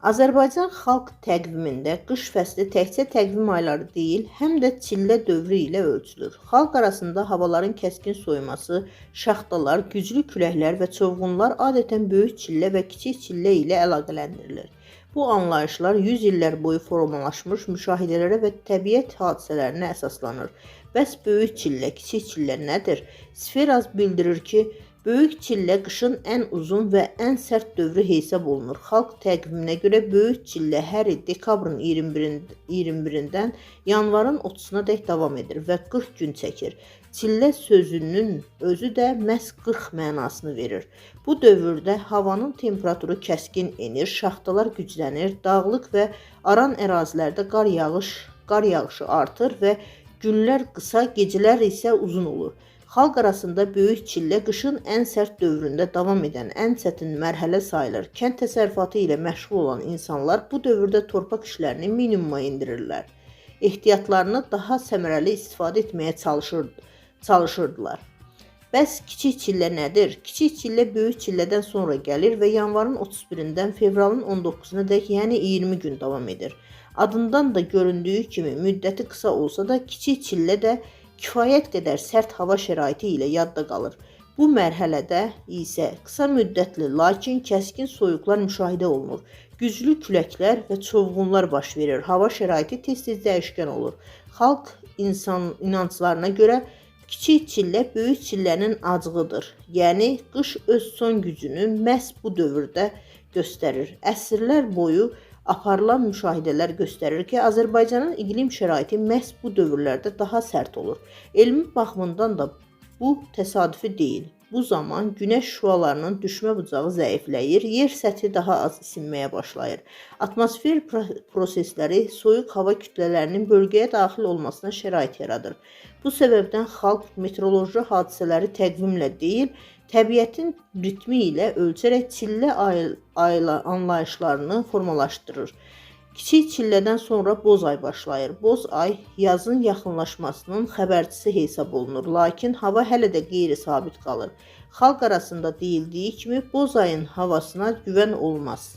Azərbaycan xalq təqvimində qış fəsli təkcə təqvim ayları deyil, həm də çillə dövrü ilə ölçülür. Xalq arasında havaların kəskin soyuması, şaxtalar, güclü küləklər və çovğunlar adətən böyük çillə və kiçik çillə ilə əlaqələndirilir. Bu anlayışlar 100 illər boyu formalaşmış müşahidələrə və təbiət hadisələrinə əsaslanır. Bəs böyük çillə, kiçik çillə nədir? Sferaz bildirir ki, böyük çillə qışın ən uzun və ən sərt dövrü hesab olunur. Xalq təqviminə görə böyük çillə hər il dekabrın 21-dən yanvarın 30-na dək davam edir və 40 gün çəkir. Çillə sözünün özü də məhz 40 mənasını verir. Bu dövrdə havanın temperaturu kəskin enir, şaxtalar güclənir, dağlıq və aran ərazilərdə qar yağışı artır və günlər qısa, gecələr isə uzun olur. Xalq arasında böyük çillə qışın ən sərt dövründə davam edən ən çətin mərhələ sayılır. Kənd təsərrüfatı ilə məşğul olan insanlar bu dövrdə torpaq işlərini minimuma endirirlər. Ehtiyatlarını daha səmərəli istifadə etməyə çalışırdılar. Bəs kiçik çillə nədir? Kiçik çillə böyük çillədən sonra gəlir və yanvarın 31-dən fevralın 19-na dək, yəni 20 gün davam edir. Adından da göründüyü kimi müddəti qısa olsa da kiçik çillə də kifayət qədər sərt hava şəraiti ilə yadda qalır. Bu mərhələdə isə qısa müddətli, lakin kəskin soyuqlar müşahidə olunur. Güclü küləklər və çovğunlar baş verir. Hava şəraiti tez-tez dəyişkən olur. Xalq inanclarına görə kiçik çillə böyük çillənin acığıdır. Yəni qış öz son gücünü məhz bu dövrdə göstərir. Əsrlər boyu aparılan müşahidələr göstərir ki, Azərbaycanın iqlim şəraiti məhz bu dövrlərdə daha sərt olur. Elmi baxımdan da bu təsadüfi deyil. Bu zaman günəş şüalarının düşmə bucağı zəifləyir, yer səthi daha az isinməyə başlayır. Atmosfer prosesləri soyuq hava kütlələrinin bölgəyə daxil olmasına şərait yaradır. Bu səbəbdən xalq meteoroloji hadisələri təqvimlə deyil, təbiətin ritmi ilə ölçərək çillə anlayışlarını formalaşdırır. Kiçik çillədən sonra boz ay başlayır. Boz ay yazın yaxınlaşmasının xəbərçisi hesab olunur, lakin hava hələ də qeyri-sabit qalır. Xalq arasında deyildiyi kimi boz ayın havasına güvən olmaz.